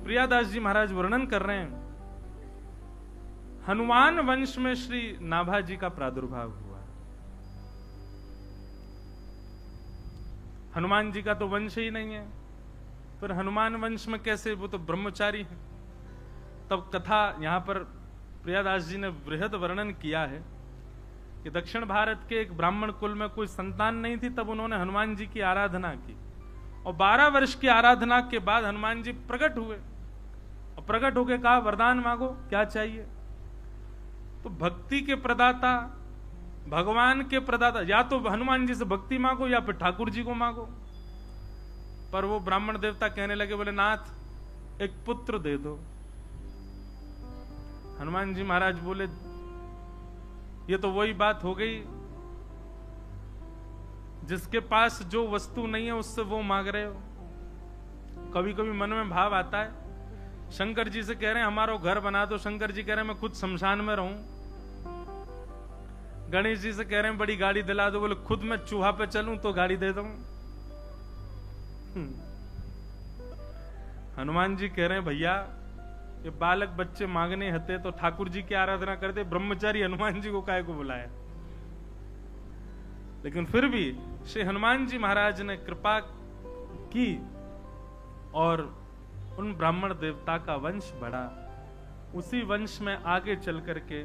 प्रियादास जी महाराज वर्णन कर रहे हैं, हनुमान वंश में श्री नाभा जी का प्रादुर्भाव हुआ। हनुमान जी का तो वंश ही नहीं है, पर हनुमान वंश में कैसे, वो तो ब्रह्मचारी है। तब कथा यहां पर प्रियादास जी ने बृहद वर्णन किया है कि दक्षिण भारत के एक ब्राह्मण कुल में कोई संतान नहीं थी, तब उन्होंने हनुमान जी की आराधना की, और 12 वर्ष की आराधना के बाद हनुमान जी प्रकट हुए, और प्रकट होकर कहा वरदान मांगो, क्या चाहिए। तो भक्ति के प्रदाता, भगवान के प्रदाता, या तो हनुमान जी से भक्ति मांगो या फिर ठाकुर जी को मांगो। पर वो ब्राह्मण देवता कहने लगे, बोले नाथ एक पुत्र दे दो। हनुमान जी महाराज बोले, ये तो वही बात हो गई, जिसके पास जो वस्तु नहीं है उससे वो मांग रहे हो। कभी कभी मन में भाव आता है, शंकर जी से कह रहे हैं हमारा घर बना दो, शंकर जी कह रहे हैं मैं खुद शमशान में रहूं। गणेश जी से कह रहे हैं बड़ी गाड़ी दिला दो, बोले खुद मैं चूहा पे चलूं तो गाड़ी दे दूं। हनुमान जी कह रहे हैं भैया ये बालक बच्चे मांगने हते तो ठाकुर जी की आराधना करते, ब्रह्मचारी हनुमान जी को काहे को बुलाया। लेकिन फिर भी श्री हनुमान जी महाराज ने कृपा की और उन ब्राह्मण देवता का वंश बढ़ा। उसी वंश में आगे चल करके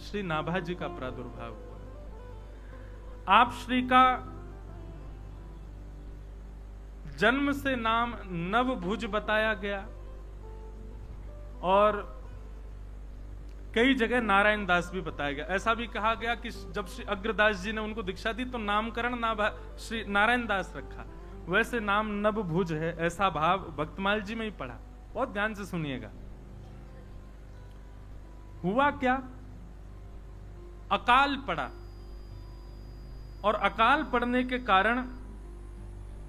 श्री नाभा जी का प्रादुर्भाव हुआ। आप श्री का जन्म से नाम नवभुज बताया गया, और कई जगह नारायण दास भी बताया गया। ऐसा भी कहा गया कि जब श्री अग्रदास जी ने उनको दीक्षा दी तो नामकरण श्री नारायण दास रखा, वैसे नाम नवभुज है, ऐसा भाव भक्तमाल जी में ही पढ़ा। बहुत ध्यान से सुनिएगा। हुआ क्या, अकाल पड़ा, और अकाल पड़ने के कारण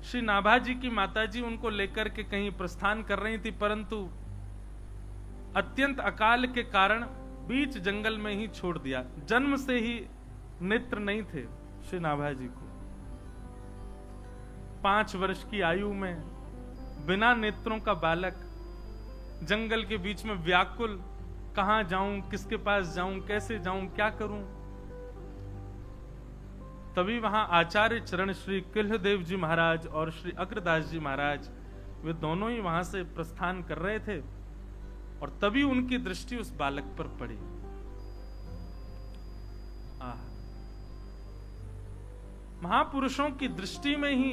श्री नाभा जी की माताजी उनको लेकर के कहीं प्रस्थान कर रही थी, परंतु अत्यंत अकाल के कारण बीच जंगल में ही छोड़ दिया। जन्म से ही नेत्र नहीं थे श्री नाभा जी को। 5 वर्ष की आयु में बिना नेत्रों का बालक जंगल के बीच में व्याकुल, कहां जाऊं, किसके पास जाऊं, कैसे जाऊं, क्या करूं। तभी वहां आचार्य चरण श्री किल्हदेव जी महाराज और श्री अग्रदास जी महाराज, वे दोनों ही वहां से प्रस्थान कर रहे थे, और तभी उनकी दृष्टि उस बालक पर पड़ी। महापुरुषों की दृष्टि में ही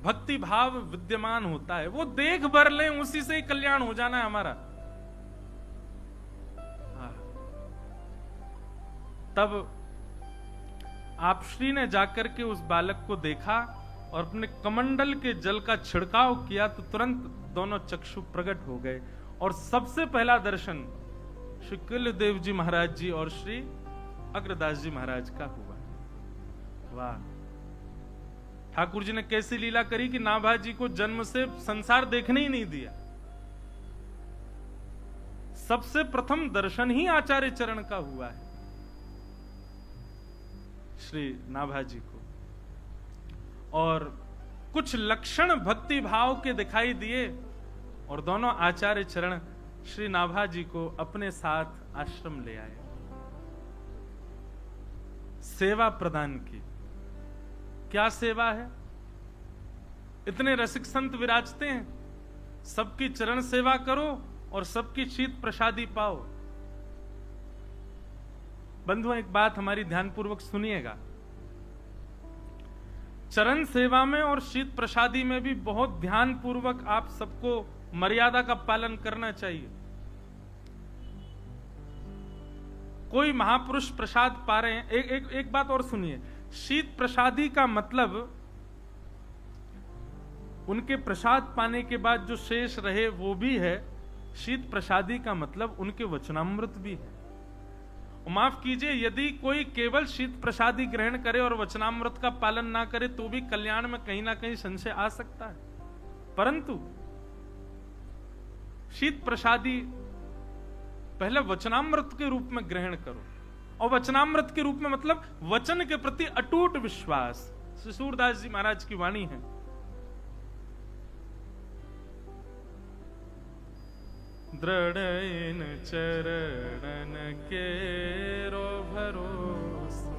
भक्ति भाव विद्यमान होता है। वो देख भर लें, उसी से ही कल्याण हो जाना है हमारा। तब आप श्री ने जाकर के उस बालक को देखा और अपने कमंडल के जल का छिड़काव किया, तो तुरंत दोनों चक्षु प्रकट हो गए, और सबसे पहला दर्शन श्री किल्लदेव जी महाराज जी और श्री अग्रदास जी महाराज का हुआ। वाह, ठाकुर जी ने कैसी लीला करी कि नाभा जी को जन्म से संसार देखने ही नहीं दिया। सबसे प्रथम दर्शन ही आचार्य चरण का हुआ है श्री नाभा जी को, और कुछ लक्षण भक्ति भाव के दिखाई दिए, और दोनों आचार्य चरण श्री नाभा जी को अपने साथ आश्रम ले आए। सेवा प्रदान की। क्या सेवा है? इतने रसिक संत विराजते हैं, सबकी चरण सेवा करो और सबकी शीत प्रसादी पाओ। बंधुओं, एक बात हमारी ध्यानपूर्वक सुनिएगा। चरण सेवा में और शीत प्रसादी में भी बहुत ध्यानपूर्वक आप सबको मर्यादा का पालन करना चाहिए। कोई महापुरुष प्रसाद पा रहे हैं, एक बात और सुनिए। शीत प्रसादी का मतलब उनके प्रसाद पाने के बाद जो शेष रहे वो भी है। शीत प्रसादी का मतलब उनके वचनामृत भी है। माफ कीजिए, यदि कोई केवल शीत प्रसादी ग्रहण करे और वचनामृत का पालन ना करे तो भी कल्याण में कहीं ना कहीं संशय आ सकता है, परंतु शीत प्रसादी पहले वचनामृत के रूप में ग्रहण करो। और वचनामृत के रूप में मतलब वचन के प्रति अटूट विश्वास। श्री सूरदास जी महाराज की वाणी है, दृढ़ इन चरणन के रो भरोसो।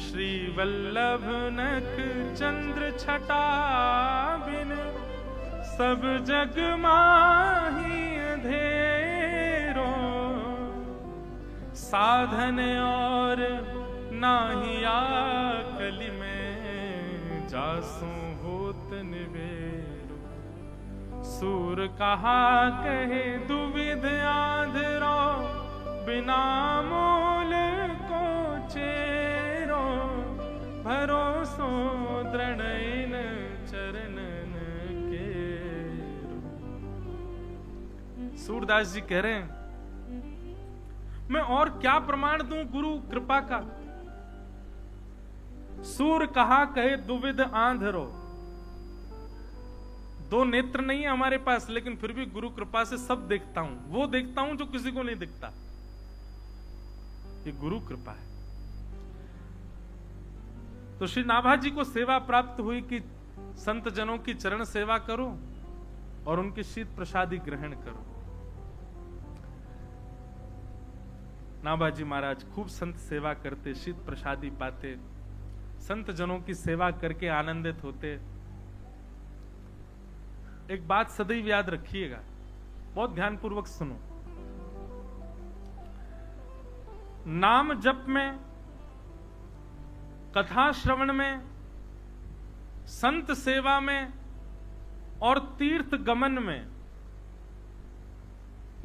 श्री वल्लभ नख चंद्र छटा बिन सब जग माही अंधेरो। साधन और नाही आकलि में जासु होत निवेरो। सूर कहा कहे दुविध आधरो बिना मोल को चेरो। भरोसो दृढ़ इन चरणन केरो। सूरदास जी कह रहे हैं मैं और क्या प्रमाण दूं गुरु कृपा का। सूर कहा कहे दुविध आंधरो। दो नेत्र नहीं है हमारे पास, लेकिन फिर भी गुरु कृपा से सब देखता हूं। वो देखता हूं जो किसी को नहीं दिखता। ये गुरु कृपा है। तो श्री नाभा जी को सेवा प्राप्त हुई कि संत जनों की चरण सेवा करो और उनके शीत प्रसादी ग्रहण करो। नाभा जी महाराज खूब संत सेवा करते, शीत प्रसादी पाते, संत जनों की सेवा करके आनंदित होते। एक बात सदैव याद रखिएगा, बहुत ध्यानपूर्वक सुनो। नाम जप में, कथा श्रवण में, संत सेवा में और तीर्थ गमन में,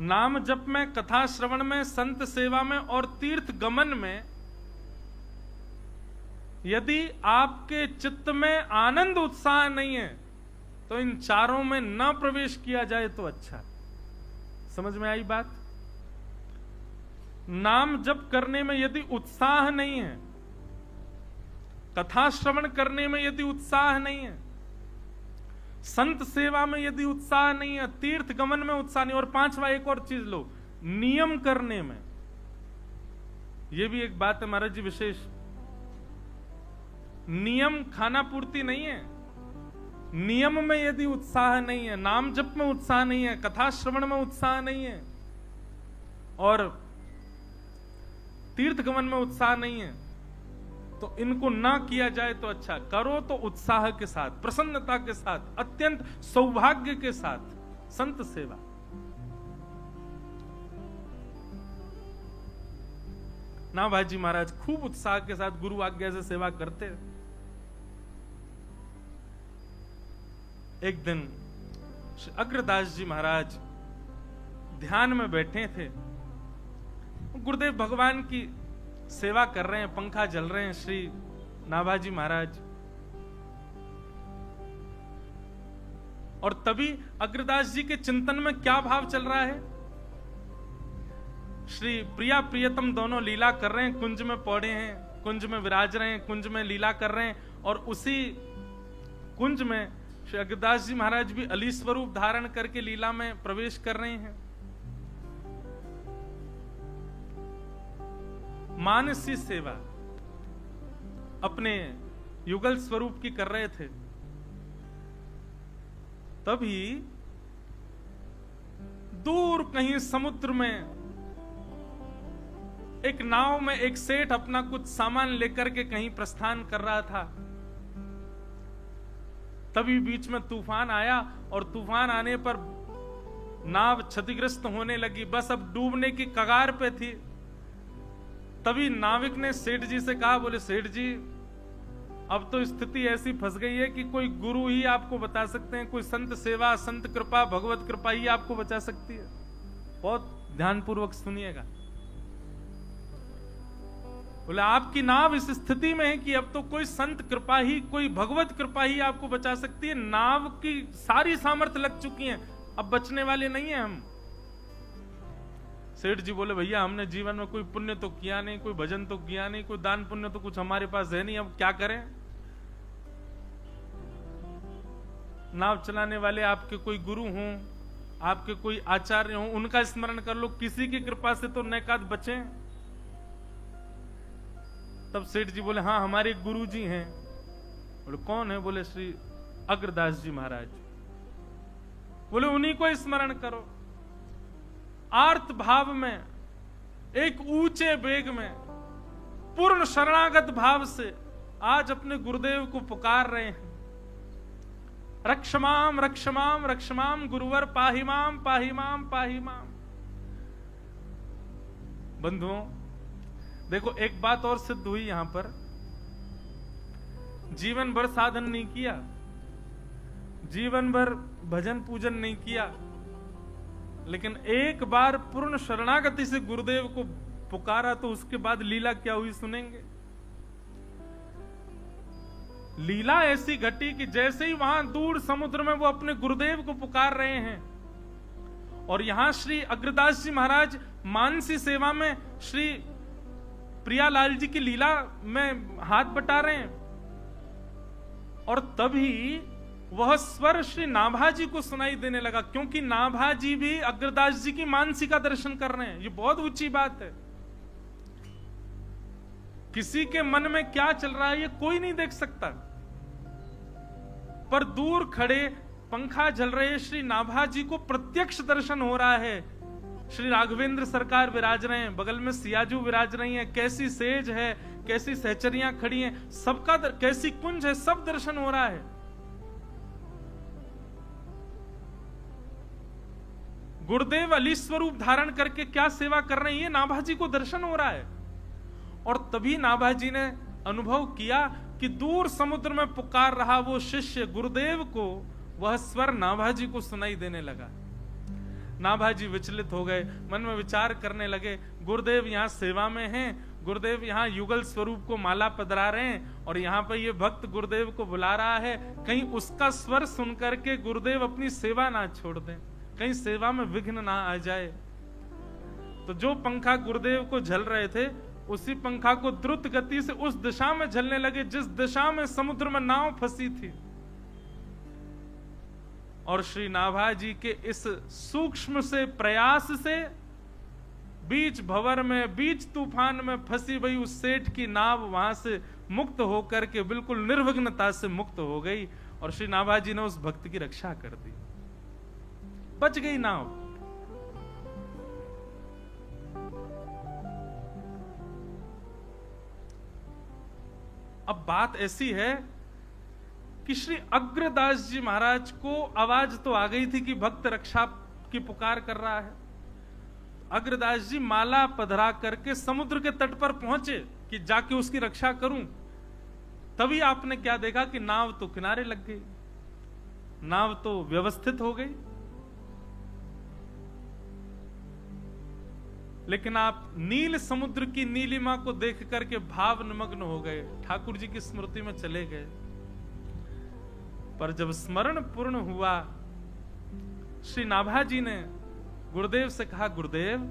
नाम जप में, कथा श्रवण में, संत सेवा में और तीर्थ गमन में यदि आपके चित्त में आनंद उत्साह नहीं है तो इन चारों में न प्रवेश किया जाए तो अच्छा। समझ में आई बात? नाम जप करने में यदि उत्साह नहीं है, कथा श्रवण करने में यदि उत्साह नहीं है, संत सेवा में यदि उत्साह नहीं है, तीर्थ गमन में उत्साह नहीं, और पांचवा एक और चीज लो, नियम करने में। यह भी एक बात है महाराज जी विशेष। नियम खाना पूर्ति नहीं है। नियम में यदि उत्साह नहीं है, नाम जप में उत्साह नहीं है, कथा श्रवण में उत्साह नहीं है और तीर्थ गमन में उत्साह नहीं है, तो इनको ना किया जाए तो अच्छा। करो तो उत्साह के साथ, प्रसन्नता के साथ, अत्यंत सौभाग्य के साथ संत सेवा। नाभाजी महाराज खूब उत्साह के साथ गुरु आज्ञा से सेवा करते। एक दिन अग्रदास जी महाराज ध्यान में बैठे थे, गुरुदेव भगवान की सेवा कर रहे हैं, पंखा जल रहे हैं श्री नाभाजी महाराज। और तभी अग्रदास जी के चिंतन में क्या भाव चल रहा है? श्री प्रिया प्रियतम दोनों लीला कर रहे हैं, कुंज में पौड़े हैं, कुंज में विराज रहे हैं, कुंज में लीला कर रहे हैं, और उसी कुंज में श्री अग्रदास जी महाराज भी अली स्वरूप धारण करके लीला में प्रवेश कर रहे हैं। मानसी सेवा अपने युगल स्वरूप की कर रहे थे। तभी दूर कहीं समुद्र में एक नाव में एक सेठ अपना कुछ सामान लेकर के कहीं प्रस्थान कर रहा था। तभी बीच में तूफान आया और तूफान आने पर नाव क्षतिग्रस्त होने लगी, बस अब डूबने की कगार पे थी। तभी नाविक ने सेठ जी से कहा, बोले सेठ जी अब तो स्थिति ऐसी फंस गई है कि कोई गुरु ही आपको बता सकते हैं, कोई संत सेवा, संत कृपा, भगवत कृपा ही आपको बचा सकती है। बहुत ध्यानपूर्वक सुनिएगा। बोले आपकी नाव इस स्थिति में है कि अब तो कोई संत कृपा ही, कोई भगवत कृपा ही आपको बचा सकती है। नाव की सारी सामर्थ्य लग चुकी है, अब बचने वाले नहीं है हम। सेठ जी बोले भैया हमने जीवन में कोई पुण्य तो किया नहीं, कोई भजन तो किया नहीं, कोई दान पुण्य तो कुछ हमारे पास है नहीं, अब क्या करें? नाव चलाने वाले आपके कोई गुरु हों, आपके कोई आचार्य हों, उनका स्मरण कर लो, किसी की कृपा से तो नैकाद बचे। तब सेठ जी बोले हाँ हमारे गुरु जी हैं। बोले कौन है? बोले श्री अग्रदास जी महाराज। बोले उन्हीं को स्मरण करो। आर्त भाव में, एक ऊंचे वेग में, पूर्ण शरणागत भाव से आज अपने गुरुदेव को पुकार रहे हैं। रक्षमाम रक्षमाम रक्षमाम गुरुवर पाहिमाम पाहिमाम पाहिमाम। बंधुओं देखो, एक बात और सिद्ध हुई यहां पर, जीवन भर साधन नहीं किया, जीवन भर भजन पूजन नहीं किया, लेकिन एक बार पूर्ण शरणागति से गुरुदेव को पुकारा तो उसके बाद लीला क्या हुई सुनेंगे। लीला ऐसी घटी कि जैसे ही वहां दूर समुद्र में वो अपने गुरुदेव को पुकार रहे हैं, और यहां श्री अग्रदास जी महाराज मानसी सेवा में श्री प्रियालाल जी की लीला में हाथ बटा रहे हैं, और तभी वह स्वर श्री नाभा जी को सुनाई देने लगा, क्योंकि नाभा जी भी अग्रदास जी की मानसी का दर्शन कर रहे हैं। ये बहुत ऊंची बात है। किसी के मन में क्या चल रहा है ये कोई नहीं देख सकता, पर दूर खड़े पंखा झल रहे श्री नाभा जी को प्रत्यक्ष दर्शन हो रहा है। श्री राघवेंद्र सरकार विराज रहे हैं, बगल में सियाजू विराज रही हैं, कैसी सेज है, कैसी सहचरियां खड़ी हैं, सबका कैसी कुंज है, सब दर्शन हो रहा है। गुरुदेव अली स्वरूप धारण करके क्या सेवा कर रहे हैं, ये नाभा जी को दर्शन हो रहा है। और तभी नाभा जी ने अनुभव किया कि दूर समुद्र में पुकार रहा वो शिष्य गुरुदेव को वह स्वर नाभा जी को सुनाई देने लगा। नाभा जी विचलित हो गए, मन में विचार करने लगे, गुरुदेव यहाँ सेवा में हैं, गुरुदेव यहाँ युगल स्वरूप को माला पधरा रहे हैं, और यहाँ पर ये भक्त गुरुदेव को बुला रहा है, कहीं उसका स्वर सुनकर के गुरुदेव अपनी सेवा ना छोड़ दें, कहीं सेवा में विघ्न ना आ जाए। तो जो पंखा गुरुदेव को झल रहे थे, उसी पंखा को द्रुत गति से उस दिशा में झलने लगे जिस दिशा में समुद्र में नाव फंसी थी। और श्री नाभा जी के इस सूक्ष्म से प्रयास से बीच भंवर में, बीच तूफान में फंसी हुई उस सेठ की नाव वहां से मुक्त होकर के बिल्कुल निर्विघ्नता से मुक्त हो गई, और श्री नाभा जी ने उस भक्त की रक्षा कर दी, बच गई नाव। अब बात ऐसी है कि श्री अग्रदास जी महाराज को आवाज तो आ गई थी कि भक्त रक्षा की पुकार कर रहा है। अग्रदास जी माला पधरा करके समुद्र के तट पर पहुंचे कि जाके उसकी रक्षा करूं। तभी आपने क्या देखा कि नाव तो किनारे लग गई, नाव तो व्यवस्थित हो गई, लेकिन आप नील समुद्र की नीलिमा को देख करके भाव निमग्न हो गए, ठाकुर जी की स्मृति में चले गए। पर जब स्मरण पूर्ण हुआ, श्री नाभा जी ने गुरुदेव से कहा, गुरुदेव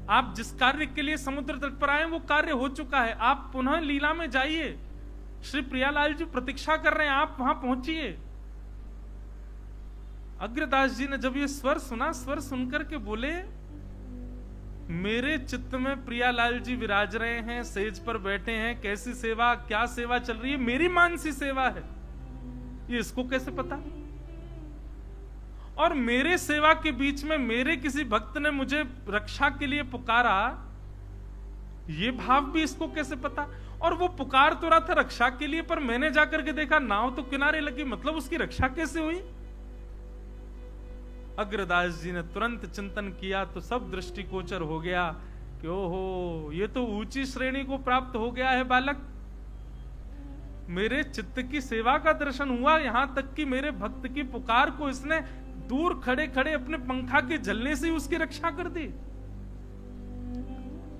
आप जिस कार्य के लिए समुद्र तट पर आए वो कार्य हो चुका है, आप पुनः लीला में जाइए, श्री प्रियालाल जी प्रतीक्षा कर रहे हैं, आप वहां पहुंचिए। अग्रदास जी ने जब ये स्वर सुना, स्वर सुनकर के बोले, मेरे चित्त में प्रियालाल जी विराज रहे हैं, सेज पर बैठे हैं, कैसी सेवा, क्या सेवा चल रही है, मेरी मानसी सेवा है, ये इसको कैसे पता? और मेरे सेवा के बीच में मेरे किसी भक्त ने मुझे रक्षा के लिए पुकारा, ये भाव भी इसको कैसे पता? और वो पुकार तो रहा था रक्षा के लिए, पर मैंने जाकर के देखा नाव तो किनारे लगी, मतलब उसकी रक्षा कैसे हुई? अग्रदास जी ने तुरंत चिंतन किया तो सब दृष्टिगोचर हो गया कि ओहो, ये तो ऊंची श्रेणी को प्राप्त हो गया है बालक। मेरे चित्त की सेवा का दर्शन हुआ, यहां तक कि मेरे भक्त की पुकार को इसने दूर खड़े खड़े अपने पंखा के झलने से उसकी रक्षा कर दी।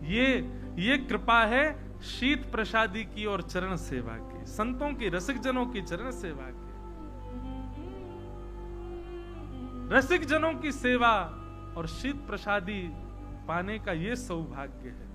ये कृपा है शीत प्रसादी की और चरण सेवा की, संतों की, रसिक जनों की चरण सेवा की। रसिक जनों की सेवा और शीत प्रसादी पाने का ये सौभाग्य है।